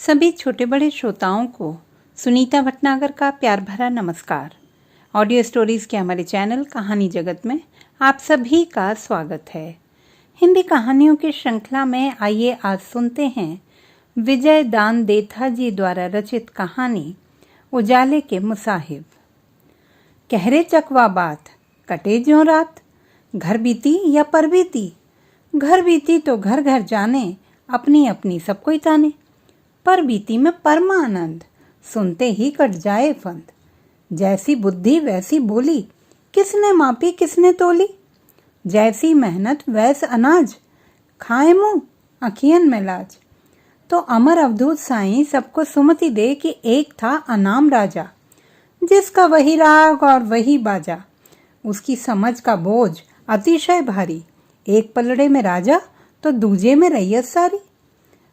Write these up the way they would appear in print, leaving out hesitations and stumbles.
सभी छोटे बड़े श्रोताओं को सुनीता भटनागर का प्यार भरा नमस्कार। ऑडियो स्टोरीज के हमारे चैनल कहानी जगत में आप सभी का स्वागत है। हिंदी कहानियों की श्रृंखला में आइए आज सुनते हैं विजय दान देथा जी द्वारा रचित कहानी उजाले के मुसाहिब। कहरे चकवा बात कटे ज्यों रात, घर बीती या पर बीती। घर बीती तो घर घर जाने, अपनी अपनी सब कोई ताने। पर बीती में परमानंद, सुनते ही कट जाए फंद। जैसी बुद्धि वैसी बोली, किसने मापी किसने तोली। जैसी मेहनत वैस अनाज, खाए मुंह अखियन में लाज। तो अमर अवधूत साईं सबको सुमति दे कि एक था अनाम राजा, जिसका वही राग और वही बाजा। उसकी समझ का बोझ अतिशय भारी, एक पलड़े में राजा तो दूजे में रैयत सारी।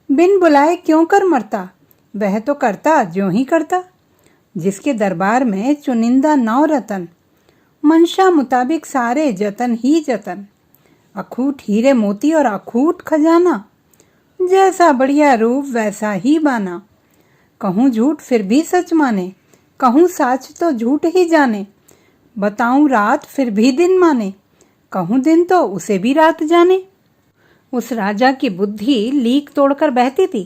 बिन बुलाए क्यों कर मरता, वह तो करता ज्यों ही करता। जिसके दरबार में चुनिंदा नौ रतन, मंशा मुताबिक सारे जतन ही जतन। अखूट हीरे मोती और अखूट खजाना, जैसा बढ़िया रूप वैसा ही बाना। कहूँ झूठ फिर भी सच माने, कहूँ साच तो झूठ ही जाने। बताऊं रात फिर भी दिन माने, कहूँ दिन तो उसे भी रात जाने। उस राजा की बुद्धि लीक तोड़कर बहती थी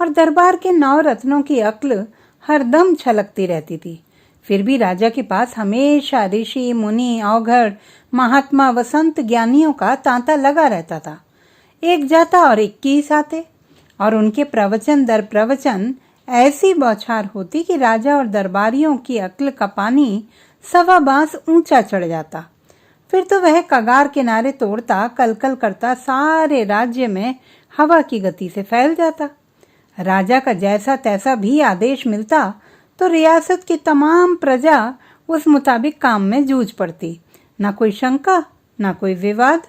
और दरबार के नौ रत्नों की अक्ल हरदम छलकती रहती थी। फिर भी राजा के पास हमेशा ऋषि मुनि औघड़ महात्मा व संत ज्ञानियों का तांता लगा रहता था। एक जाता और 21 आते, और उनके प्रवचन दर प्रवचन ऐसी बौछार होती कि राजा और दरबारियों की अक्ल का पानी सवा बांस ऊंचा चढ़ जाता। फिर तो वह कगार किनारे तोड़ता, कलकल करता सारे राज्य में हवा की गति से फैल जाता। राजा का जैसा तैसा भी आदेश मिलता तो रियासत की तमाम प्रजा उस मुताबिक काम में जूझ पड़ती। न कोई शंका न कोई विवाद।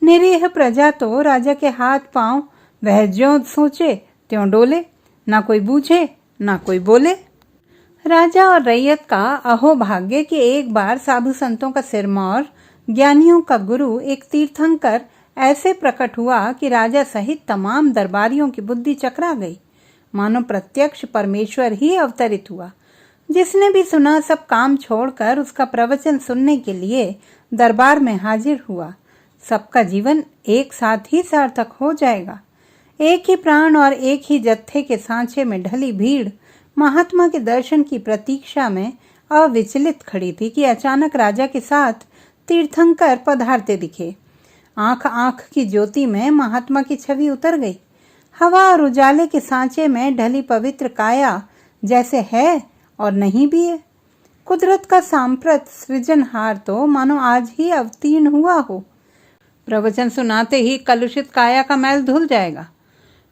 निरीह प्रजा तो राजा के हाथ पांव वह ज्यों सोचे त्यों डोले, न कोई बूझे न कोई बोले। राजा और रैयत का अहोभाग्य कि एक बार साधु संतों का सिरमौर, ज्ञानियों का गुरु, एक तीर्थंकर ऐसे प्रकट हुआ कि राजा सहित तमाम दरबारियों की बुद्धि चकरा गई। मानो प्रत्यक्ष परमेश्वर ही अवतरित हुआ। जिसने भी सुना सब काम छोड़कर उसका प्रवचन सुनने के लिए दरबार में हाजिर हुआ। सबका जीवन एक साथ ही सार्थक हो जाएगा। एक ही प्राण और एक ही जत्थे के सांचे में ढली भीड़ महात्मा के दर्शन की प्रतीक्षा में अविचलित खड़ी थी कि अचानक राजा के साथ तीर्थंकर पधारते दिखे। आंख आंख की ज्योति में महात्मा की छवि उतर गई। हवा और उजाले के सांचे में ढली पवित्र काया जैसे है और नहीं भी है। कुदरत का सांप्रत सृजनहार तो मानो आज ही अवतीर्ण हुआ हो। प्रवचन सुनाते ही कलुषित काया का मैल धुल जाएगा।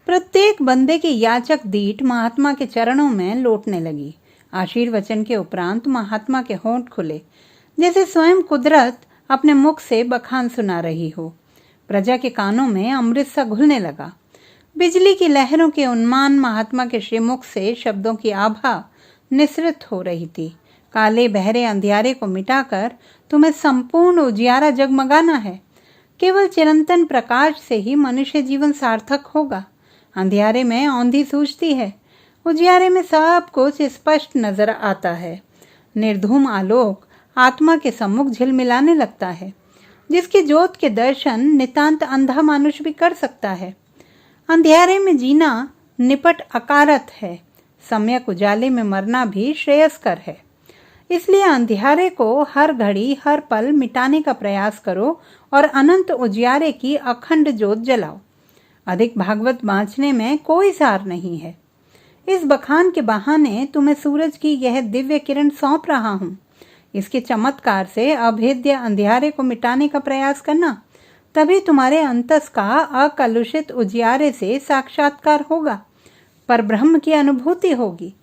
प्रत्येक बंदे की याचक दीठ महात्मा के चरणों में लौटने लगी। आशीर्वचन के उपरांत महात्मा के होंठ खुले, जैसे स्वयं कुदरत अपने मुख से बखान सुना रही हो। प्रजा के कानों में अमृत सा घुलने लगा। बिजली की लहरों के उन्मान महात्मा के श्रीमुख से शब्दों की आभा निसृत हो रही थी। काले बहरे अंधियारे को मिटाकर तुम्हें संपूर्ण उजियारा जगमगाना है। केवल चिरंतन प्रकाश से ही मनुष्य जीवन सार्थक होगा। अंधियारे में औंधी सूझती है, उजियारे में सब कुछ स्पष्ट नजर आता है। निर्धूम आलोक आत्मा के सम्मुख झिलमिलाने लगता है, जिसकी ज्योत के दर्शन नितांत अंधा मनुष्य भी कर सकता है। अंधियारे में जीना निपट अकारत है, सम्यक उजाले में मरना भी श्रेयस्कर है। इसलिए अंधियारे को हर घड़ी हर पल मिटाने का प्रयास करो और अनंत उजियारे की अखंड ज्योत जलाओ। अधिक भागवत बांचने में कोई सार नहीं है। इस बखान के बहाने तुम्हें सूरज की यह दिव्य किरण सौंप रहा हूँ। इसके चमत्कार से अभेद्य अंधियारे को मिटाने का प्रयास करना, तभी तुम्हारे अंतस का अकलुषित उजियारे से साक्षात्कार होगा, पर ब्रह्म की अनुभूति होगी।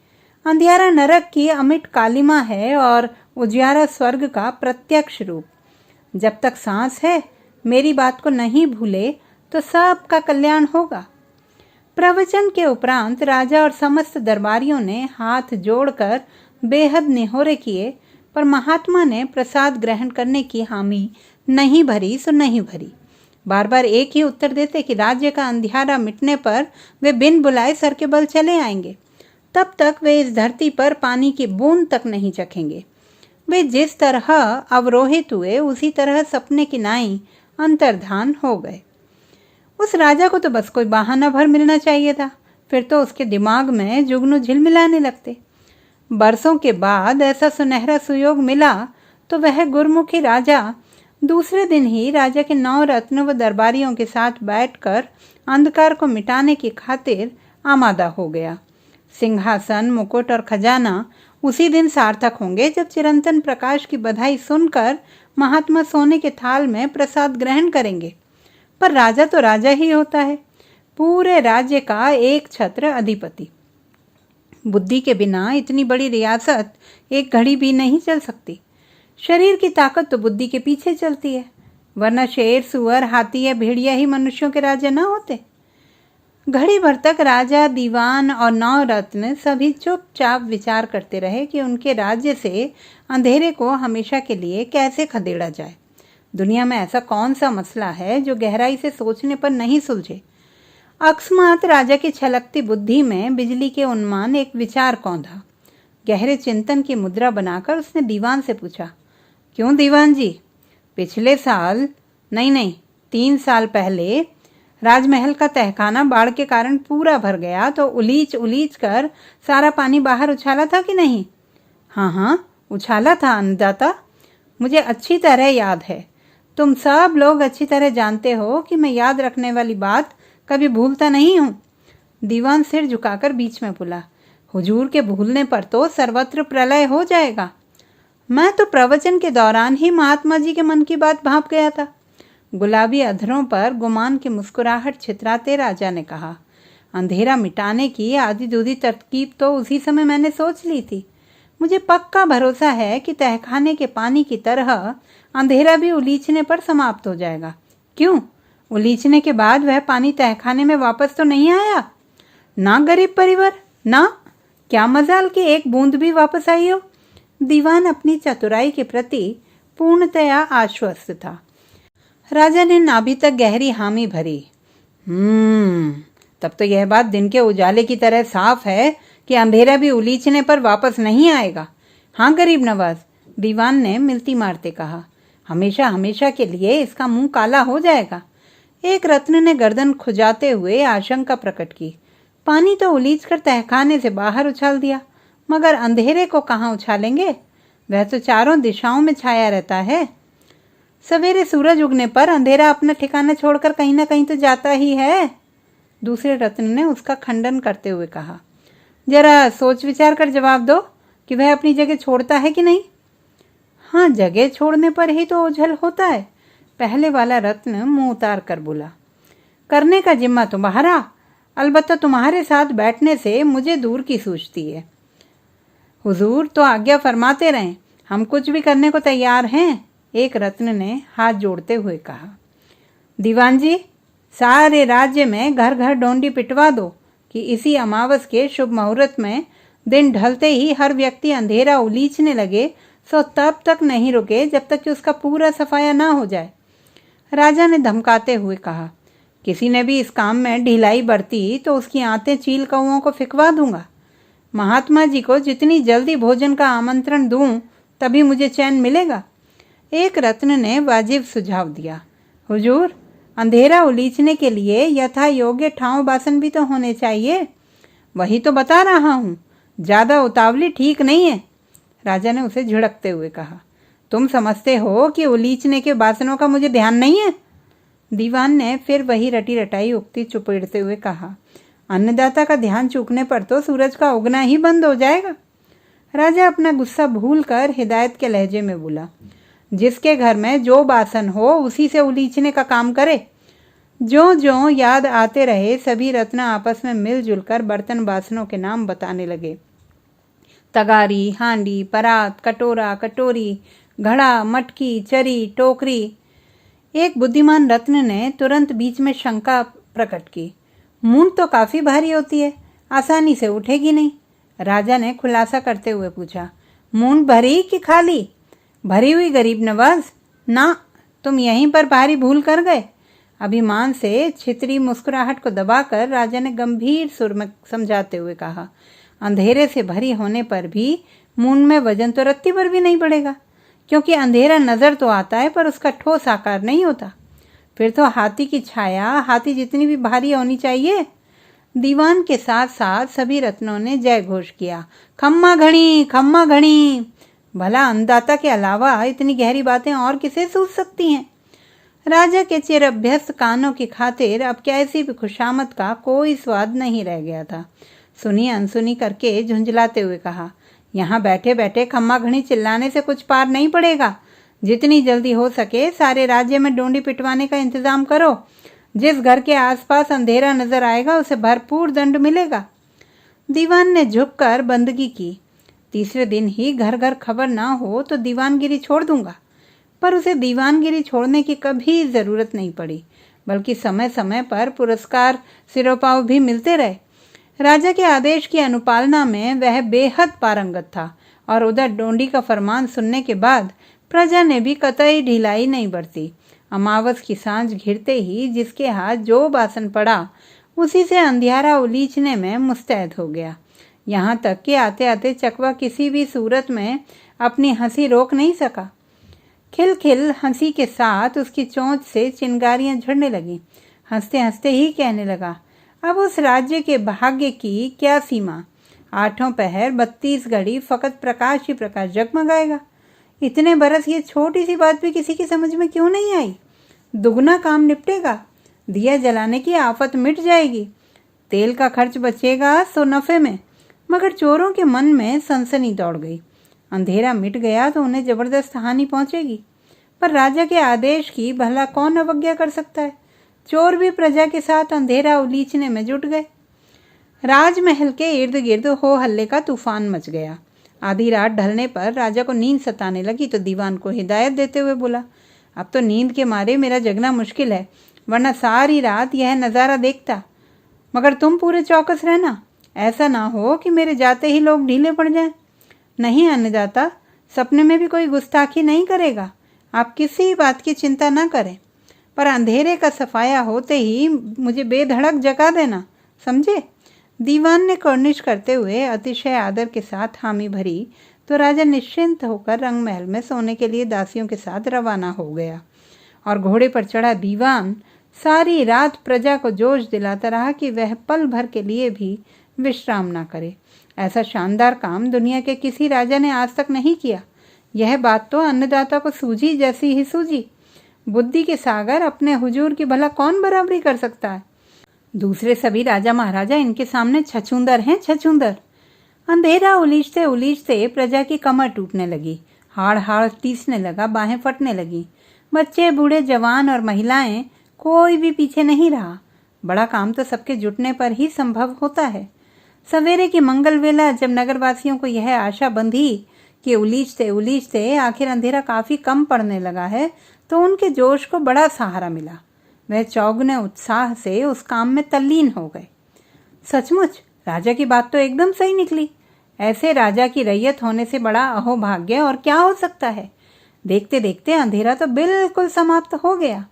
अंधियारा नरक की अमिट कालिमा है और उजियारा स्वर्ग का प्रत्यक्ष रूप। जब तक सांस है मेरी बात को नहीं भूले तो सबका कल्याण होगा। प्रवचन के उपरांत राजा और समस्त दरबारियों ने हाथ जोड़कर बेहद निहोरे किए, पर महात्मा ने प्रसाद ग्रहण करने की हामी नहीं भरी सो नहीं भरी। बार बार एक ही उत्तर देते कि राज्य का अंधियारा मिटने पर वे बिन बुलाए सर के बल चले आएंगे। तब तक वे इस धरती पर पानी की बूंद तक नहीं चखेंगे। वे जिस तरह अवरोहित हुए उसी तरह सपने की नाई अंतर्धान हो गए। उस राजा को तो बस कोई बहाना भर मिलना चाहिए था, फिर तो उसके दिमाग में जुगनू झिलमिलाने लगते। बरसों के बाद ऐसा सुनहरा सुयोग मिला तो वह गुरमुखी राजा दूसरे दिन ही राजा के 9 रत्न व दरबारियों के साथ बैठकर अंधकार को मिटाने की खातिर आमादा हो गया। सिंहासन, मुकुट और खजाना उसी दिन सार्थक होंगे जब चिरंतन प्रकाश की बधाई सुनकर महात्मा सोने के थाल में प्रसाद ग्रहण करेंगे। पर राजा तो राजा ही होता है, पूरे राज्य का एक छत्र अधिपति। बुद्धि के बिना इतनी बड़ी रियासत एक घड़ी भी नहीं चल सकती। शरीर की ताकत तो बुद्धि के पीछे चलती है, वरना शेर, सुअर, हाथी या भेड़िया ही मनुष्यों के राजा ना होते। घड़ी भर तक राजा, दीवान और 9 रत्न सभी चुपचाप विचार करते रहे कि उनके राज्य से अंधेरे को हमेशा के लिए कैसे खदेड़ा जाए। दुनिया में ऐसा कौन सा मसला है जो गहराई से सोचने पर नहीं सुलझे। अकस्मात राजा की छलकती बुद्धि में बिजली के उन्मान एक विचार कौंधा। गहरे चिंतन की मुद्रा बनाकर उसने दीवान से पूछा, क्यों दीवान जी, पिछले साल नहीं 3 साल पहले राजमहल का तहखाना बाढ़ के कारण पूरा भर गया तो उलीच उलीच कर सारा पानी बाहर उछाला था कि नहीं? हाँ, उछाला था अन्नदाता, मुझे अच्छी तरह याद है। तुम सब लोग अच्छी तरह जानते हो कि मैं याद रखने वाली बात कभी भूलता नहीं हूँ। दीवान सिर झुकाकर बीच में बोला, हुजूर के भूलने पर तो सर्वत्र प्रलय हो जाएगा। मैं तो प्रवचन के दौरान ही महात्मा जी के मन की बात भांप गया था। गुलाबी अधरों पर गुमान की मुस्कुराहट छितराते राजा ने कहा, अंधेरा मिटाने की आधी दूधी तरकीब तो उसी समय मैंने सोच ली थी। मुझे पक्का भरोसा है कि तहखाने के पानी की तरह अंधेरा भी उलीचने पर समाप्त हो जाएगा। क्यों? उलीचने के बाद वह पानी तहखाने में वापस तो नहीं आया? ना गरीब परिवार, ना, क्या मजाल कि एक बूंद भी वापस आई हो। दीवान अपनी चतुराई के प्रति पूर्णतया आश्वस्त था। राजा ने नाभि तक गहरी हामी भरी। तब तो यह बात दिन के उजाले की तरह साफ है कि अंधेरा भी उलीचने पर वापस नहीं आएगा। हाँ गरीब नवाज, दीवान ने मिलती मारते कहा, हमेशा हमेशा के लिए इसका मुंह काला हो जाएगा। एक रत्न ने गर्दन खुजाते हुए आशंका प्रकट की। पानी तो उलीच कर तहखाने से बाहर उछाल दिया, मगर अंधेरे को कहाँ उछालेंगे? वह तो चारों दिशाओं में छाया रहता है। सवेरे सूरज उगने पर अंधेरा अपना ठिकाना छोड़कर कहीं ना कहीं तो जाता ही है। दूसरे रत्न ने उसका खंडन करते हुए कहा, जरा सोच विचार कर जवाब दो कि वह अपनी जगह छोड़ता है कि नहीं। हाँ, जगह छोड़ने पर ही तो ओझल होता है। पहले वाला रत्न मुंह उतार कर बोला, करने का जिम्मा तुम्हारा, अलबत्ता तुम्हारे साथ बैठने से मुझे दूर की सूझती है। हुजूर तो आज्ञा फरमाते रहें, हम कुछ भी करने को तैयार हैं। एक रत्न ने हाथ जोड़ते हुए कहा। दीवान जी, सारे राज्य में घर घर डोंडी पिटवा दो कि इसी अमावस के शुभ मुहूर्त में दिन ढलते ही हर व्यक्ति अंधेरा उलीचने लगे, सो तब तक नहीं रुके जब तक कि उसका पूरा सफाया ना हो जाए। राजा ने धमकाते हुए कहा, किसी ने भी इस काम में ढिलाई बरती तो उसकी आंतें चील कौओं को फिकवा दूंगा। महात्मा जी को जितनी जल्दी भोजन का आमंत्रण दूं तभी मुझे चैन मिलेगा। एक रत्न ने वाजिब सुझाव दिया, हुजूर, अंधेरा उलीचने के लिए यथा योग्य ठाव बासन भी तो होने चाहिए। वही तो बता रहा हूँ, ज्यादा उतावली ठीक नहीं है। राजा ने उसे झिड़कते हुए कहा, तुम समझते हो कि उलीचने के बासनों का मुझे ध्यान नहीं है। दीवान ने फिर वही रटी रटाई उक्ति चुपेड़ते हुए कहा, अन्नदाता का ध्यान चूकने पर तो सूरज का उगना ही बंद हो जाएगा। राजा अपना गुस्सा भूलकर हिदायत के लहजे में बोला, जिसके घर में जो बासन हो उसी से उलीचने का काम करे। जो जो याद आते रहे सभी रत्न आपस में मिलजुल कर बर्तन बासनों के नाम बताने लगे। तगारी, हांडी, परात, कटोरा, कटोरी, घड़ा, मटकी, चरी, टोकरी। एक बुद्धिमान रत्न ने तुरंत बीच में शंका प्रकट की, मूंद तो काफी भारी होती है, आसानी से उठेगी नहीं। राजा ने खुलासा करते हुए पूछा, मूंद भरी कि खाली? भरी हुई गरीब नवाज। ना, तुम यहीं पर भारी भूल कर गए। अभिमान से छितरी मुस्कुराहट को दबाकर राजा ने गंभीर सुर में समझाते हुए कहा, अंधेरे से भरी होने पर भी मून में वजन तो रत्ती भर भी नहीं बढ़ेगा, क्योंकि अंधेरा नजर तो आता है पर उसका ठोस आकार नहीं होता। फिर तो हाथी की छाया हाथी जितनी भी भारी होनी चाहिए। दीवान के साथ साथ सभी रत्नों ने जय घोष किया, खम्मा घड़ी, खम्मा घड़ी। भला अन्नदाता के अलावा इतनी गहरी बातें और किसे सूझ सकती हैं। राजा के चिर अभ्यस्त कानों की खातिर अब कैसी भी खुशामद का कोई स्वाद नहीं रह गया था। सुनी अनसुनी करके झुंझलाते हुए कहा, यहाँ बैठे बैठे खम्मा घड़ी चिल्लाने से कुछ पार नहीं पड़ेगा। जितनी जल्दी हो सके सारे राज्य में डोंडी पिटवाने का इंतजाम करो। जिस घर के आसपास अंधेरा नजर आएगा उसे भरपूर दंड मिलेगा। दीवान ने झुककर बंदगी की। तीसरे दिन ही घर घर खबर ना हो तो दीवानगिरी छोड़ दूंगा। पर उसे दीवानगिरी छोड़ने की कभी जरूरत नहीं पड़ी, बल्कि समय समय पर पुरस्कार सिरोपाव भी मिलते रहे। राजा के आदेश की अनुपालना में वह बेहद पारंगत था और उधर डोंडी का फरमान सुनने के बाद प्रजा ने भी कतई ढिलाई नहीं बरती। अमावस की सांझ घिरते ही जिसके हाथ जो बासन पड़ा उसी से अंधियारा उलीचने में मुस्तैद हो गया। यहाँ तक कि आते आते चकवा किसी भी सूरत में अपनी हंसी रोक नहीं सका। खिलखिल हंसी के साथ उसकी चोंच से चिंगारियां झड़ने लगी। हंसते हंसते ही कहने लगा, अब उस राज्य के भाग्य की क्या सीमा। 8 पहर 32 घड़ी फकत प्रकाश ही प्रकाश जगमगाएगा। इतने बरस ये छोटी सी बात भी किसी की समझ में क्यों नहीं आई। दुगना काम निपटेगा, दिया जलाने की आफत मिट जाएगी, तेल का खर्च बचेगा सो नफे में। मगर चोरों के मन में सनसनी दौड़ गई। अंधेरा मिट गया तो उन्हें जबरदस्त हानि पहुंचेगी, पर राजा के आदेश की भला कौन अवज्ञा कर सकता है। चोर भी प्रजा के साथ अंधेरा उलीचने में जुट गए। राजमहल के इर्द गिर्द हो हल्ले का तूफान मच गया। आधी रात ढलने पर राजा को नींद सताने लगी तो दीवान को हिदायत देते हुए बोला, अब तो नींद के मारे मेरा जगना मुश्किल है, वरना सारी रात यह नज़ारा देखता। मगर तुम पूरे चौकस रहना, ऐसा ना हो कि मेरे जाते ही लोग ढीले पड़ जाएं। नहीं अन्नदाता, सपने में भी कोई गुस्ताखी नहीं करेगा, आप किसी बात की चिंता ना करें। पर अंधेरे का सफाया होते ही मुझे बेधड़क जगा देना, समझे। दीवान ने कर्निश करते हुए अतिशय आदर के साथ हामी भरी तो राजा निश्चिंत होकर रंग महल में सोने के लिए दासियों के साथ रवाना हो गया। और घोड़े पर चढ़ा दीवान सारी रात प्रजा को जोश दिलाता रहा कि वह पल भर के लिए भी विश्राम ना करे। ऐसा शानदार काम दुनिया के किसी राजा ने आज तक नहीं किया। यह बात तो अन्नदाता को सूझी जैसी ही सूझी। बुद्धि के सागर अपने हुजूर की भला कौन बराबरी कर सकता है। दूसरे सभी राजा महाराजा इनके सामने छछूंदर हैं, छछूंदर। अंधेरा उलीचते उलीचते प्रजा की कमर टूटने लगी, हाड़ हाड़ टीसने लगा, बाहें फटने लगी। बच्चे, बूढ़े, जवान और महिलाएं, कोई भी पीछे नहीं रहा। बड़ा काम तो सबके जुटने पर ही संभव होता है। सवेरे की मंगल वेला जब नगरवासियों को यह आशा बंधी कि उलीचते उलीचते आखिर अंधेरा काफी कम पड़ने लगा है, तो उनके जोश को बड़ा सहारा मिला। वह चौगुने उत्साह से उस काम में तल्लीन हो गए। सचमुच राजा की बात तो एकदम सही निकली। ऐसे राजा की रैयत होने से बड़ा अहोभाग्य और क्या हो सकता है। देखते देखते अंधेरा तो बिल्कुल समाप्त हो गया।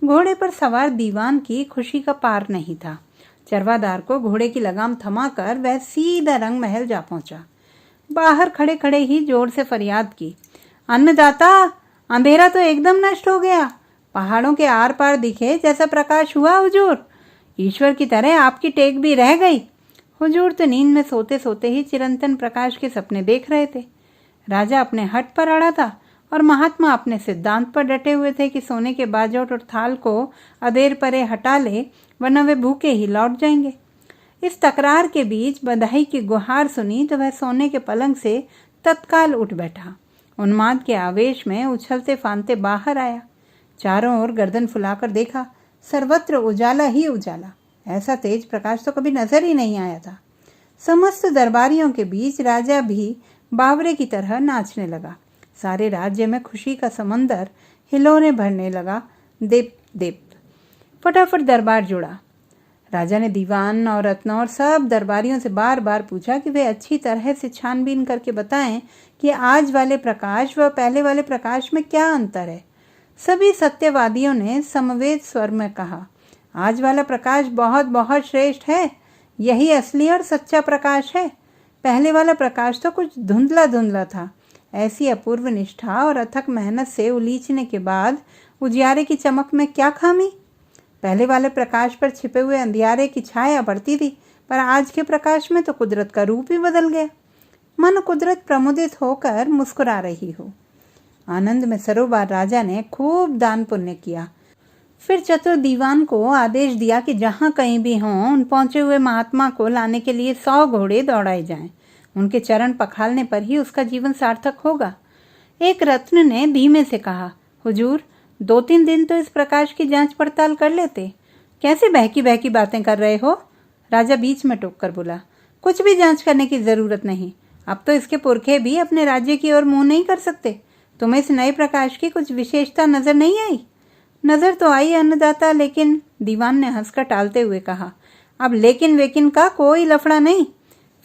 घोड़े पर सवार दीवान की खुशी का पार नहीं था। चरवादार को घोड़े की लगाम थमाकर वह सीधा रंग महल जा पहुंचा। बाहर खड़े खड़े ही जोर से फरियाद की, अन्नदाता, अंधेरा तो एकदम नष्ट हो गया। पहाड़ों के आर पार दिखे जैसा प्रकाश हुआ हुजूर। ईश्वर की तरह आपकी टेक भी रह गई। हुजूर तो नींद में सोते सोते ही चिरंतन प्रकाश के सपने देख रहे थे। राजा अपने हट पर अड़ा था और महात्मा अपने सिद्धांत पर डटे हुए थे कि सोने के बाजोट और थाल को अदेर परे हटा ले, वरना वे भूखे ही लौट जाएंगे। इस तकरार के बीच बधाई की गुहार सुनी तो वह सोने के पलंग से तत्काल उठ बैठा। उन्माद के आवेश में उछलते फांते बाहर आया। चारों ओर गर्दन फुलाकर देखा, सर्वत्र उजाला ही उजाला। ऐसा तेज प्रकाश तो कभी नजर ही नहीं आया था। समस्त दरबारियों के बीच राजा भी बावरे की तरह नाचने लगा। सारे राज्य में खुशी का समंदर हिलोरे भरने लगा। देप देप फटाफट दरबार जुड़ा। राजा ने दीवान और रत्नों और सब दरबारियों से बार बार पूछा कि वे अच्छी तरह से छानबीन करके बताएं कि आज वाले प्रकाश व पहले वाले प्रकाश में क्या अंतर है। सभी सत्यवादियों ने समवेत स्वर में कहा, आज वाला प्रकाश बहुत बहुत श्रेष्ठ है, यही असली और सच्चा प्रकाश है। पहले वाला प्रकाश तो कुछ धुंधला धुंधला था। ऐसी अपूर्व निष्ठा और अथक मेहनत से उलीचने के बाद उजियारे की चमक में क्या खामी। पहले वाले प्रकाश पर छिपे हुए अंधियारे की छाया पड़ती थी, पर आज के प्रकाश में तो कुदरत का रूप ही बदल गया। मन कुदरत प्रमुदित होकर मुस्कुरा रही हो। आनंद में सरोबार राजा ने खूब दान पुण्य किया। फिर चतुर दीवान को आदेश दिया कि जहाँ कहीं भी हों उन पहुंचे हुए महात्मा को लाने के लिए 100 घोड़े दौड़ाए जाएं। उनके चरण पखालने पर ही उसका जीवन सार्थक होगा। एक रत्न ने धीमे से कहा, हुजूर 2-3 दिन तो इस प्रकाश की जांच पड़ताल कर लेते। कैसे बहकी बहकी बातें कर रहे हो? राजा बीच में टोककर बोला, कुछ भी जांच करने की जरूरत नहीं। अब तो इसके पुरखे भी अपने राज्य की ओर मुंह नहीं कर सकते। तुम्हें इस नए प्रकाश की कुछ विशेषता नजर नहीं आई? नजर तो आई अन्नदाता, लेकिन दीवान ने हंसकर टालते हुए कहा, अब लेकिन वेकिन का कोई लफड़ा नहीं।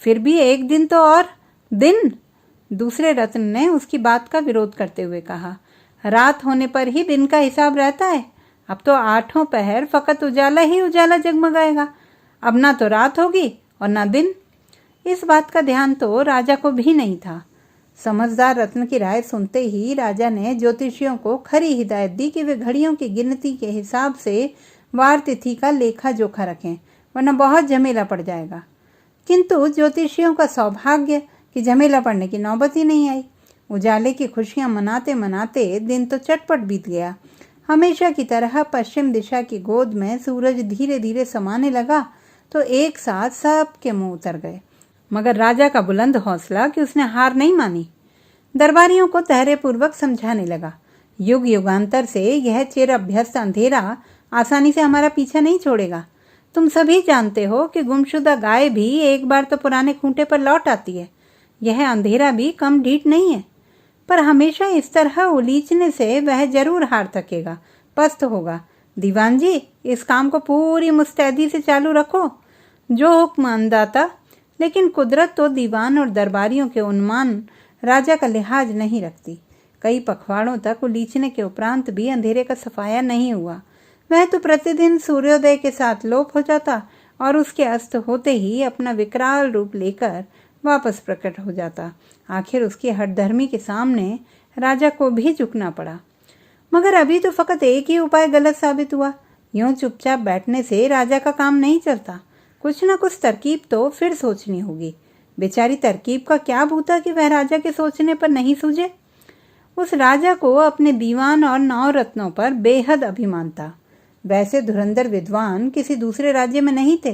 फिर भी एक दिन तो और दिन। दूसरे रत्न ने उसकी बात का विरोध करते हुए कहा, रात होने पर ही दिन का हिसाब रहता है। अब तो 8 पहर फकत उजाला ही उजाला जगमगाएगा। अब ना तो रात होगी और ना दिन। इस बात का ध्यान तो राजा को भी नहीं था। समझदार रत्न की राय सुनते ही राजा ने ज्योतिषियों को खरी हिदायत दी कि वे घड़ियों की गिनती के हिसाब से वार तिथि का लेखा जोखा रखें, वरना बहुत झमेला पड़ जाएगा। किंतु ज्योतिषियों का सौभाग्य कि झमेला पड़ने की नौबत ही नहीं आई। उजाले की खुशियां मनाते मनाते दिन तो चटपट बीत गया। हमेशा की तरह पश्चिम दिशा की गोद में सूरज धीरे धीरे समाने लगा तो एक साथ सबके मुंह उतर गए। मगर राजा का बुलंद हौसला कि उसने हार नहीं मानी। दरबारियों को धैर्य पूर्वक समझाने लगा, युग युगांतर से यह चिर अभ्यस्त अंधेरा आसानी से हमारा पीछा नहीं छोड़ेगा। तुम सभी जानते हो कि गुमशुदा गाय भी एक बार तो पुराने खूंटे पर लौट आती है। यह अंधेरा भी कम ढीठ नहीं है, पर हमेशा इस तरह उलीचने से वह जरूर हार थकेगा, पस्त होगा। दीवान जी, इस काम को पूरी मुस्तैदी से चालू रखो। जो हुक्म अन्नदाता। लेकिन कुदरत तो दीवान और दरबारियों के उन्मान राजा का लिहाज नहीं रखती। कई पखवाड़ों तक उलीचने के उपरांत भी अंधेरे का सफाया नहीं हुआ। वह तो प्रतिदिन सूर्योदय के साथ लोप हो जाता और उसके अस्त होते ही अपना विकराल रूप लेकर वापस प्रकट हो जाता। आखिर उसकी हठधर्मी के सामने राजा को भी झुकना पड़ा। मगर अभी तो फकत एक ही उपाय गलत साबित हुआ। यूं चुपचाप बैठने से राजा का काम नहीं चलता। कुछ न कुछ तरकीब तो फिर सोचनी होगी। बेचारी तरकीब का क्या भूता कि वह राजा के सोचने पर नहीं सूझे। उस राजा को अपने दीवान और 9 रत्नों पर बेहद अभिमान था। वैसे धुरंधर विद्वान किसी दूसरे राज्य में नहीं थे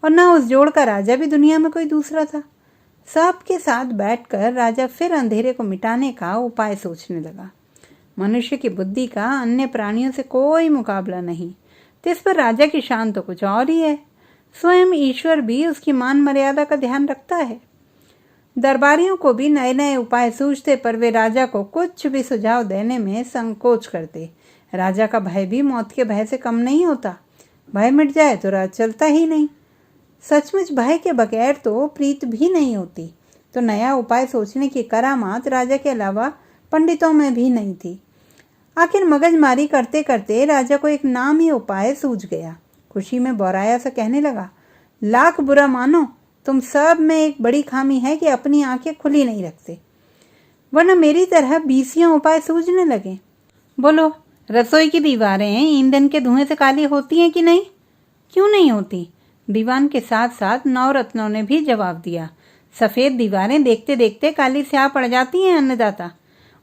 और न उस जोड़ का राजा भी दुनिया में कोई दूसरा था। सबके साथ बैठकर राजा फिर अंधेरे को मिटाने का उपाय सोचने लगा। मनुष्य की बुद्धि का अन्य प्राणियों से कोई मुकाबला नहीं, तो इस पर राजा की शान तो कुछ और ही है। स्वयं ईश्वर भी उसकी मान मर्यादा का ध्यान रखता है। दरबारियों को भी नए नए उपाय सूझते, पर वे राजा को कुछ भी सुझाव देने में संकोच करते। राजा का भय भी मौत के भय से कम नहीं होता। भय मिट जाए तो राज चलता ही नहीं। सचमुच भय के बगैर तो प्रीत भी नहीं होती। तो नया उपाय सोचने की करामात राजा के अलावा पंडितों में भी नहीं थी। आखिर मगजमारी करते करते राजा को एक नामी उपाय सूझ गया। खुशी में बौराया सा कहने लगा, लाख बुरा मानो, तुम सब में एक बड़ी खामी है कि अपनी आंखें खुली नहीं रखते, वरना मेरी तरह 20 उपाय सूझने लगे। बोलो, रसोई की दीवारें ईंधन के धुएं से काली होती हैं कि नहीं? क्यों नहीं होती? दीवान के साथ साथ 9 रत्नों ने भी जवाब दिया। सफेद दीवारें देखते देखते काली स्याह पड़ जाती हैं अन्नदाता,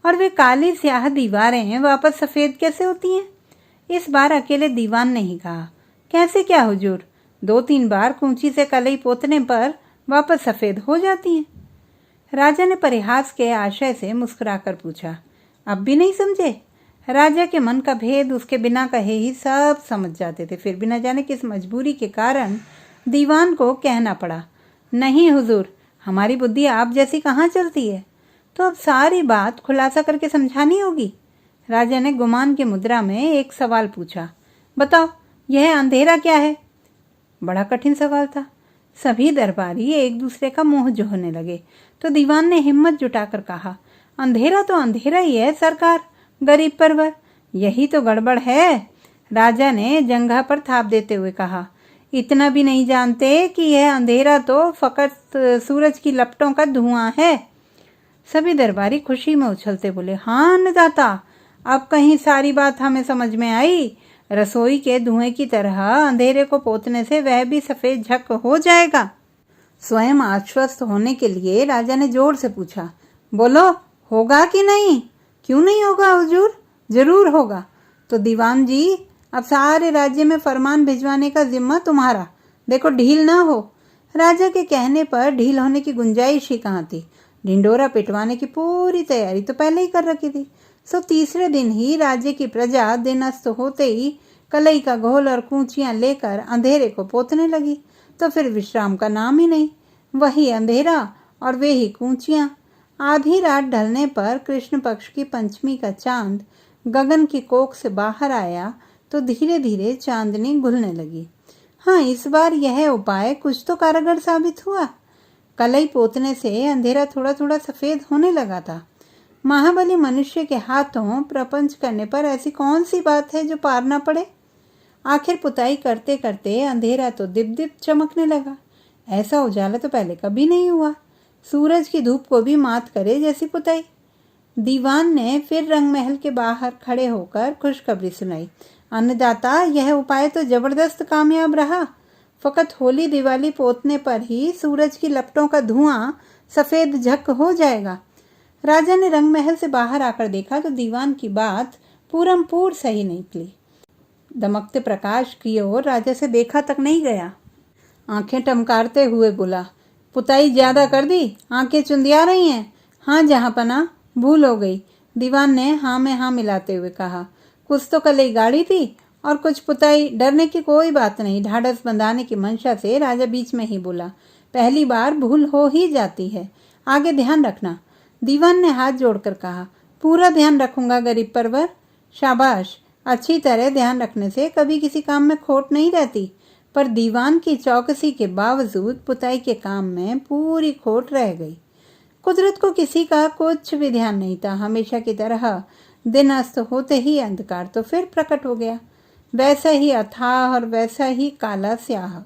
और वे काली स्याह दीवारें वापस सफेद कैसे होती हैं? इस बार अकेले दीवान ने ही कहा। कैसे क्या हुजूर? 2-3 बार कूंची से कलई पोतने पर वापस सफेद हो जाती हैं। राजा ने परिहास के आशय से मुस्कुराकर पूछा, अब भी नहीं समझे? राजा के मन का भेद उसके बिना कहे ही सब समझ जाते थे, फिर भी न जाने किस मजबूरी के कारण दीवान को कहना पड़ा, नहीं हुजूर, हमारी बुद्धि आप जैसी कहाँ चलती है। तो अब सारी बात खुलासा करके समझानी होगी। राजा ने गुमान की मुद्रा में एक सवाल पूछा, बताओ, यह अंधेरा क्या है? बड़ा कठिन सवाल था। सभी दरबारी एक दूसरे का मुंह जोहने लगे। तो दीवान ने हिम्मत जुटाकर कहा, अंधेरा तो अंधेरा ही है सरकार, गरीब परवर। यही तो गड़बड़ है, राजा ने जंघा पर थाप देते हुए कहा। इतना भी नहीं जानते कि यह अंधेरा तो फकत सूरज की लपटों का धुआं है। सभी दरबारी खुशी में उछलते बोले, हाँ अन्नदाता, अब कहीं सारी बात हमें समझ में आई। रसोई के धुएं की तरह अंधेरे को पोतने से वह भी सफेद झक हो जाएगा। स्वयं आश्वस्त होने के लिए राजा ने जोर से पूछा, बोलो होगा कि नहीं? क्यों नहीं होगा हुजूर, जरूर होगा। तो दीवान जी, अब सारे राज्य में फरमान भिजवाने का जिम्मा तुम्हारा। देखो ढील ना हो। राजा के कहने पर ढील होने की गुंजाइश ही कहाँ थी। ढिंडोरा पिटवाने की पूरी तैयारी तो पहले ही कर रखी थी। सो तीसरे दिन ही राज्य की प्रजा दिन अस्त होते ही कलई का घोल और कूचियां लेकर अंधेरे को पोतने लगी। तो फिर विश्राम का नाम ही नहीं, वही अंधेरा और वे ही कूचियां। आधी रात ढलने पर कृष्ण पक्ष की पंचमी का चांद गगन की कोख से बाहर आया तो धीरे धीरे चांदनी घुलने लगी। हाँ, इस बार यह उपाय कुछ तो कारगर साबित हुआ। कलई पोतने से अंधेरा थोड़ा थोड़ा सफेद होने लगा था। महाबली मनुष्य के हाथों प्रपंच करने पर ऐसी कौन सी बात है जो पार ना पड़े। आखिर पुताई करते करते अंधेरा तो दिप दिप चमकने लगा। ऐसा उजाला तो पहले कभी नहीं हुआ। सूरज की धूप को भी मात करे जैसी पुताई। दीवान ने फिर रंग महल के बाहर खड़े होकर खुशखबरी सुनाई, अन्नदाता, यह उपाय तो जबरदस्त कामयाब रहा। फकत होली दिवाली पोतने पर ही सूरज की लपटों का धुआं सफेद झक हो जाएगा। राजा ने रंग महल से बाहर आकर देखा तो दीवान की बात पूरमपूर सही निकली। दमकते प्रकाश की ओर राजा से देखा तक नहीं गया। आंखें टमकारते हुए बोला, पुताई ज्यादा कर दी, आंखें चुंदिया रही हैं। हाँ जहांपना, भूल हो गई। दीवान ने हाँ में हाँ मिलाते हुए कहा, कुछ तो कलई गाड़ी थी और कुछ पुताई। डरने की कोई बात नहीं। ढाढ़स बंधाने की मंशा से राजा बीच में ही बोला, पहली बार भूल हो ही जाती है, आगे ध्यान रखना। दीवान ने हाथ जोड़कर कहा, पूरा ध्यान रखूंगा गरीब परवर। शाबाश, अच्छी तरह ध्यान रखने से कभी किसी काम में खोट नहीं रहती। पर दीवान की चौकसी के बावजूद पुताई के काम में पूरी खोट रह गई। कुदरत को किसी का कुछ भी ध्यान नहीं था। हमेशा की तरह दिन अस्त होते ही अंधकार तो फिर प्रकट हो गया, वैसा ही अथाह और वैसा ही काला स्याह।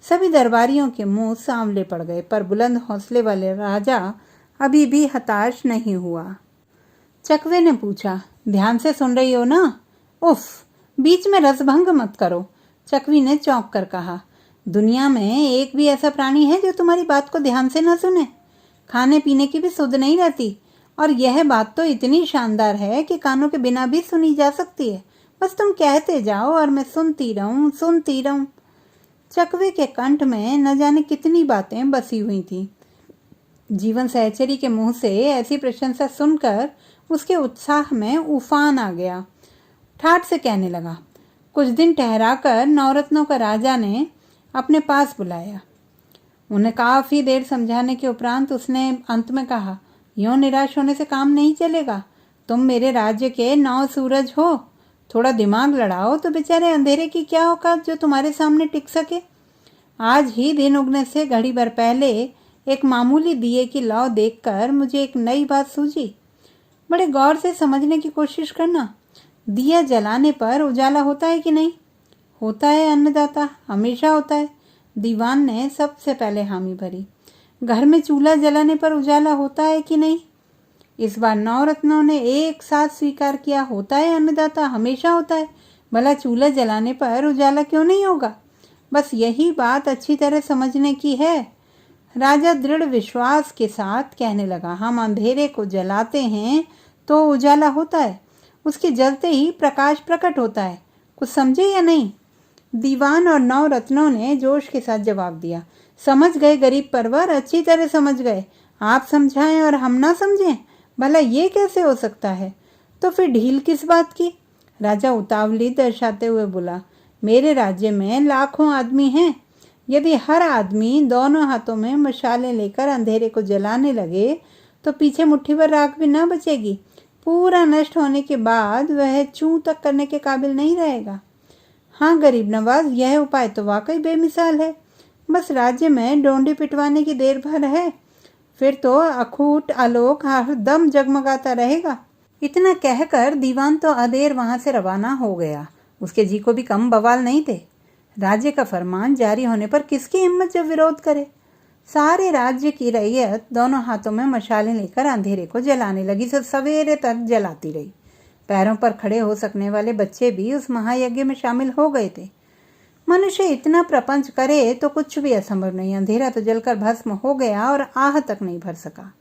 सभी दरबारियों के मुंह सांवले पड़ गए, पर बुलंद हौसले वाले राजा अभी भी हताश नहीं हुआ। चकवे ने पूछा, ध्यान से सुन रही हो ना? उफ, बीच में रसभंग मत करो। चकवी ने चौंक कर कहा, दुनिया में एक भी ऐसा प्राणी है जो तुम्हारी बात को ध्यान से न सुने? खाने पीने की भी सुध नहीं रहती, और यह बात तो इतनी शानदार है कि कानों के बिना भी सुनी जा सकती है। बस तुम कहते जाओ और मैं सुनती रहूं, सुनती रहूं। चकवे के कंठ में न जाने कितनी बातें बसी हुई थीं। जीवन सहचरी के मुंह से ऐसी प्रशंसा सुनकर उसके उत्साह में उफान आ गया। ठाठ से कहने लगा, कुछ दिन ठहराकर नवरत्नों का राजा ने अपने पास बुलाया। उन्हें काफी देर समझाने के उपरांत उसने अंत में कहा, यूं निराश होने से काम नहीं चलेगा। तुम मेरे राज्य के 9 सूरज हो। थोड़ा दिमाग लड़ाओ तो बेचारे अंधेरे की क्या औकात जो तुम्हारे सामने टिक सके। आज ही दिन उगने से घड़ी भर पहले एक मामूली दिए की लौ देखकर मुझे एक नई बात सूझी। बड़े गौर से समझने की कोशिश करना। दिया जलाने पर उजाला होता है कि नहीं? होता है अन्नदाता, हमेशा होता है। दीवान ने सबसे पहले हामी भरी। घर में चूल्हा जलाने पर उजाला होता है कि नहीं? इस बार नवरत्नों ने एक साथ स्वीकार किया, होता है अन्नदाता, हमेशा होता है। भला चूल्हा जलाने पर उजाला क्यों नहीं होगा? बस यही बात अच्छी तरह समझने की है। राजा दृढ़ विश्वास के साथ कहने लगा, हम अंधेरे को जलाते हैं तो उजाला होता है, उसके जलते ही प्रकाश प्रकट होता है। कुछ समझे या नहीं? दीवान और नवरत्नों ने जोश के साथ जवाब दिया, समझ गए गरीब परवर, अच्छी तरह समझ गए। आप समझाएं और हम ना समझें? भला ये कैसे हो सकता है? तो फिर ढील किस बात की? राजा उतावली दर्शाते हुए बोला, मेरे राज्य में लाखों आदमी हैं। यदि हर आदमी दोनों हाथों में मशालें लेकर अंधेरे को जलाने लगे तो पीछे मुट्ठी भर राख भी न बचेगी। पूरा नष्ट होने के बाद वह चूं तक करने के काबिल नहीं रहेगा। हाँ गरीब नवाज, यह उपाय तो वाकई बेमिसाल है। बस राज्य में डोंडी पिटवाने की देर भर है, फिर तो अखूट आलोक हर दम जगमगाता रहेगा। इतना कहकर दीवान तो अदेर वहां से रवाना हो गया। उसके जी को भी कम बवाल नहीं थे। राज्य का फरमान जारी होने पर किसकी हिम्मत जो विरोध करे। सारे राज्य की रैयत दोनों हाथों में मशालें लेकर अंधेरे को जलाने लगी, तो सवेरे तक जलाती रही। पैरों पर खड़े हो सकने वाले बच्चे भी उस महायज्ञ में शामिल हो गए थे। मनुष्य इतना प्रपंच करे तो कुछ भी असंभव नहीं। अंधेरा तो जलकर भस्म हो गया और आह तक नहीं भर सका।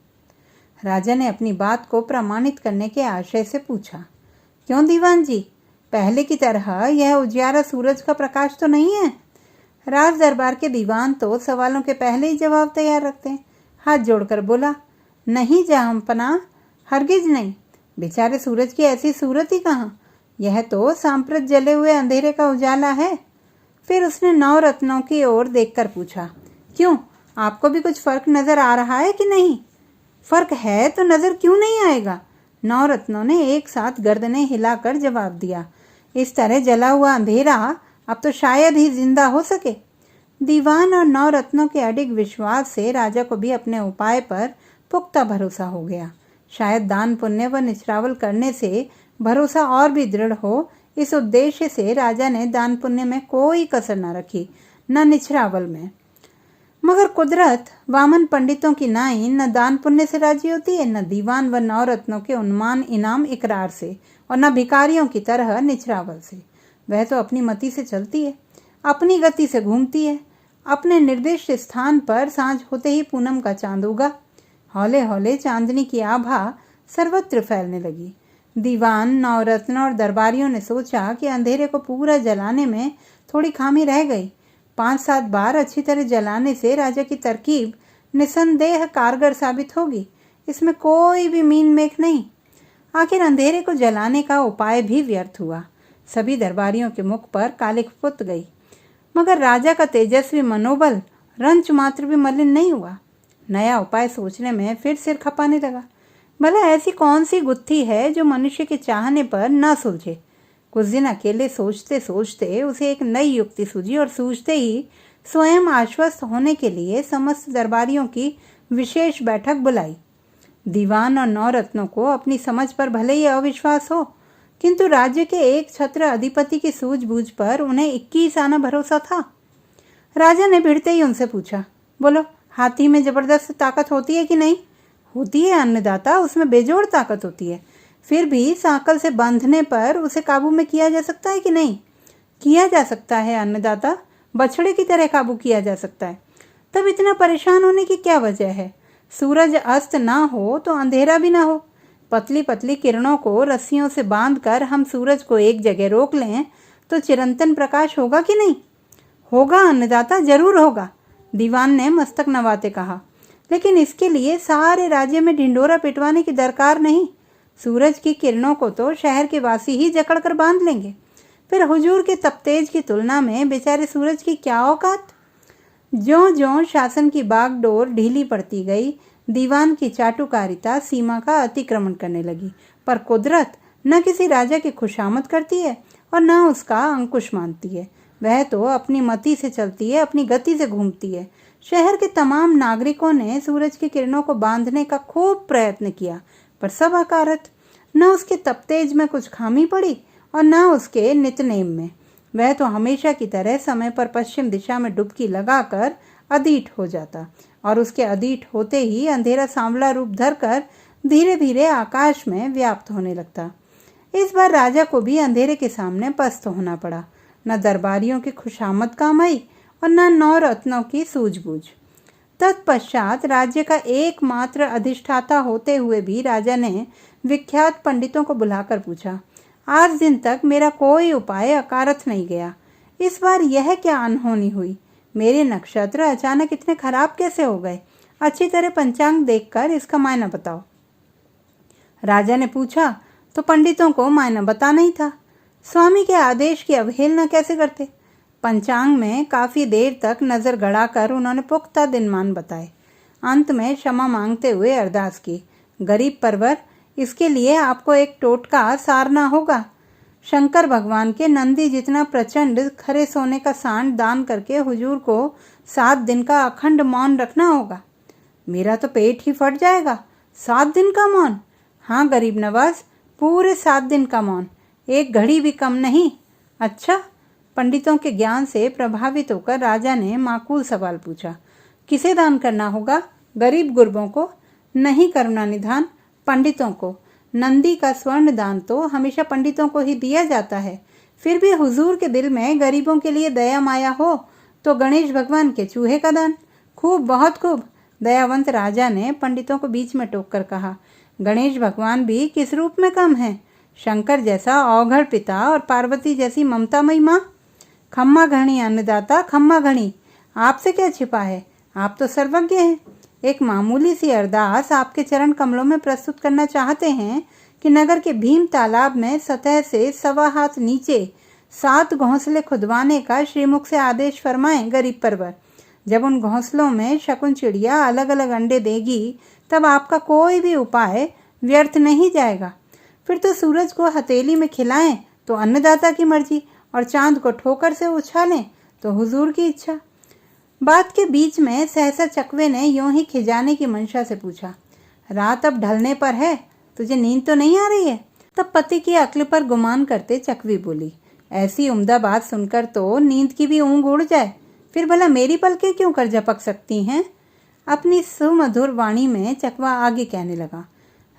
राजा ने अपनी बात को प्रमाणित करने के आशय से पूछा, क्यों दीवान जी, पहले की तरह यह उजियारा सूरज का प्रकाश तो नहीं है? राज दरबार के दीवान तो सवालों के पहले ही जवाब तैयार रखते हैं। हाथ जोड़कर बोला, नहीं जहांपनाह, हरगिज नहीं। बेचारे सूरज की ऐसी सूरत ही कहाँ, यह तो सांप्रत जले हुए अंधेरे का उजाला है। फिर उसने नवरत्नों की ओर देखकर पूछा, क्यों, आपको भी कुछ फर्क नजर आ रहा है कि नहीं? फर्क है तो नजर क्यों नहीं आएगा? नवरत्नों ने एक साथ गर्दनें हिलाकर जवाब दिया। इस तरह जला हुआ अंधेरा अब तो शायद ही जिंदा हो सके। दीवान और नवरत्नों के अडिग विश्वास से राजा को भी अपने उपाय पर पुख्ता भरोसा हो गया। शायद दान पुण्य व निछरावल करने से भरोसा और भी दृढ़ हो, इस उद्देश्य से राजा ने दान पुण्य में कोई कसर न रखी, न निछरावल में। मगर कुदरत वामन पंडितों की नाई न दान पुण्य से राजी होती है, न दीवान व नवरत्नों के उन्मान इनाम इकरार से, और न भिखारियों की तरह निछरावल से। वह तो अपनी मति से चलती है, अपनी गति से घूमती है। अपने निर्दिष्ट स्थान पर सांझ होते ही पूनम का चांद उगा। हौले हौले चांदनी की आभा सर्वत्र फैलने लगी। दीवान, नवरत्न और दरबारियों ने सोचा कि अंधेरे को पूरा जलाने में थोड़ी खामी रह गई। 5-7 बार अच्छी तरह जलाने से राजा की तरकीब निसंदेह कारगर साबित होगी, इसमें कोई भी मीन मेख नहीं। आखिर अंधेरे को जलाने का उपाय भी व्यर्थ हुआ। सभी दरबारियों के मुख पर कालिख पुत गई, मगर राजा का तेजस्वी मनोबल रंच मात्र भी मलिन नहीं हुआ। नया उपाय सोचने में फिर सिर खपाने लगा। भला ऐसी कौन सी गुत्थी है जो मनुष्य के चाहने पर न सुलझे? कुछ दिन अकेले सोचते सोचते उसे एक नई युक्ति सूझी, और सूझते ही स्वयं आश्वस्त होने के लिए समस्त दरबारियों की विशेष बैठक बुलाई। दीवान और नवरत्नों को अपनी समझ पर भले ही अविश्वास हो, किंतु राज्य के एक छत्र अधिपति की सूझबूझ पर उन्हें 21 आना भरोसा था। राजा ने भिड़ते ही उनसे पूछा, बोलो, हाथी में जबरदस्त ताकत होती है कि नहीं? होती है अन्नदाता, उसमें बेजोड़ ताकत होती है। फिर भी सांकल से बांधने पर उसे काबू में किया जा सकता है कि नहीं? किया जा सकता है अन्नदाता, बछड़े की तरह काबू किया जा सकता है। तब इतना परेशान होने की क्या वजह है? सूरज अस्त ना हो तो अंधेरा भी ना हो। पतली पतली किरणों को रस्सियों से बांधकर हम सूरज को एक जगह रोक लें तो चिरंतन प्रकाश होगा कि नहीं? होगा अन्नदाता, जरूर होगा, दीवान ने मस्तक नवाते कहा। लेकिन इसके लिए सारे राज्य में ढिंडोरा पिटवाने की दरकार नहीं। सूरज की किरणों को तो शहर के वासी ही जकड़ कर बांध लेंगे। फिर हुजूर के तपतेज की तुलना में बेचारे सूरज की क्या औकात। ज्यों ज्यों शासन की बागडोर ढीली पड़ती गई, दीवान की चाटुकारिता सीमा का अतिक्रमण करने लगी। पर कुदरत न किसी राजा की खुशामद करती है और न उसका अंकुश मानती है। वह तो अपनी मति से चलती है, अपनी गति से घूमती है। शहर के तमाम नागरिकों ने सूरज की किरणों को बांधने का खूब प्रयत्न किया, पर सब अकारत। न उसके तपतेज में कुछ खामी पड़ी और न उसके नितनेम में। वह तो हमेशा की तरह समय पर पश्चिम दिशा में डुबकी लगाकर अधीट हो जाता, और उसके अधीट होते ही अंधेरा सांवला रूप धरकर धीरे धीरे आकाश में व्याप्त होने लगता। इस बार राजा को भी अंधेरे के सामने पस्त होना पड़ा। न दरबारियों की खुशामद काम आई और न नवरत्नों की सूझबूझ। तत्पश्चात राज्य का एकमात्र अधिष्ठाता होते हुए भी राजा ने विख्यात पंडितों को बुलाकर पूछा, आज दिन तक मेरा कोई उपाय अकारथ नहीं गया, इस बार यह क्या अनहोनी हुई? मेरे नक्षत्र अचानक इतने खराब कैसे हो गए? अच्छी तरह पंचांग देखकर इसका मायना बताओ। राजा ने पूछा तो पंडितों को मायना बताना ही था। स्वामी के आदेश की अवहेलना कैसे करते? पंचांग में काफी देर तक नजर गड़ाकर उन्होंने पुख्ता दिनमान बताए। अंत में क्षमा मांगते हुए अरदास की, गरीब परवर, इसके लिए आपको एक टोटका सारना होगा। शंकर भगवान के नंदी जितना प्रचंड खरे सोने का सांड दान करके हुजूर को 7 दिन का अखंड मौन रखना होगा। मेरा तो पेट ही फट जाएगा। 7 दिन का मौन? हाँ गरीब नवाज, पूरे 7 दिन का मौन, एक घड़ी भी कम नहीं। अच्छा। पंडितों के ज्ञान से प्रभावित होकर राजा ने माकूल सवाल पूछा। किसे दान करना होगा? गरीब गुरबों को? नहीं करुणा निधान, पंडितों को। नंदी का स्वर्ण दान तो हमेशा पंडितों को ही दिया जाता है। फिर भी हुजूर के दिल में गरीबों के लिए दया माया हो तो गणेश भगवान के चूहे का दान। खूब, बहुत खूब। दयावंत राजा ने पंडितों को बीच में टोक कर कहा। गणेश भगवान भी किस रूप में कम है? शंकर जैसा अवघड़ पिता और पार्वती जैसी ममतामयी माँ। खम्मा घणी अन्नदाता, खम्मा घणी। आपसे क्या छिपा है? आप तो सर्वज्ञ हैं। एक मामूली सी अरदास आपके चरण कमलों में प्रस्तुत करना चाहते हैं कि नगर के भीम तालाब में सतह से 1.25 हाथ नीचे 7 घोंसले खुदवाने का श्रीमुख से आदेश फरमाएं गरीब परवर। जब उन घोंसलों में शकुन चिड़िया अलग अलग अंडे देगी तब आपका कोई भी उपाय व्यर्थ नहीं जाएगा। फिर तो सूरज को हथेली में खिलाएं तो अन्नदाता की मर्जी, और चांद को ठोकर से उछालें तो हुजूर की इच्छा। बात के बीच में सहसा चकवे ने यूं ही खिजाने की मंशा से पूछा। रात अब ढलने पर है, तुझे नींद तो नहीं आ रही है? तब पति की अक्ल पर गुमान करते चकवी बोली। ऐसी उम्दा बात सुनकर तो नींद की भी ऊँग उड़ जाए, फिर भला मेरी पलकें क्यों कर झपक सकती हैं? अपनी सुमधुर वाणी में चकवा आगे कहने लगा।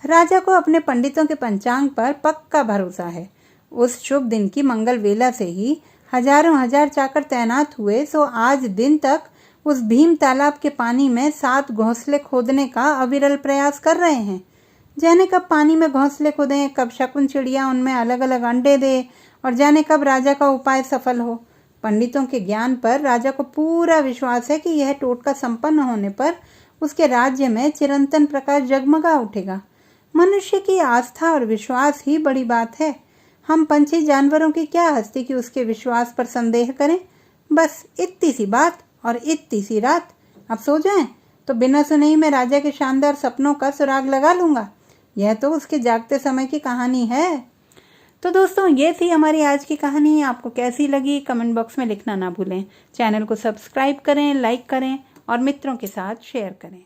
राजा को अपने पंडितों के पंचांग पर पक्का भरोसा है। उस शुभ दिन की मंगल वेला से ही हजारों हजार चाकर तैनात हुए, सो आज दिन तक उस भीम तालाब के पानी में 7 घोंसले खोदने का अविरल प्रयास कर रहे हैं। जाने कब पानी में घोंसले खोदें, कब शकुन चिड़िया उनमें अलग अलग अंडे दे, और जाने कब राजा का उपाय सफल हो। पंडितों के ज्ञान पर राजा को पूरा विश्वास है कि यह टोटका संपन्न होने पर उसके राज्य में चिरंतन प्रकाश जगमगा उठेगा। मनुष्य की आस्था और विश्वास ही बड़ी बात है। हम पंछी जानवरों की क्या हस्ती कि उसके विश्वास पर संदेह करें। बस इतनी सी बात और इतनी सी रात। अब सो जाएं तो बिना सुने ही मैं राजा के शानदार सपनों का सुराग लगा लूंगा। यह तो उसके जागते समय की कहानी है। तो दोस्तों, ये थी हमारी आज की कहानी। आपको कैसी लगी कमेंट बॉक्स में लिखना ना भूलें। चैनल को सब्सक्राइब करें, लाइक करें और मित्रों के साथ शेयर करें।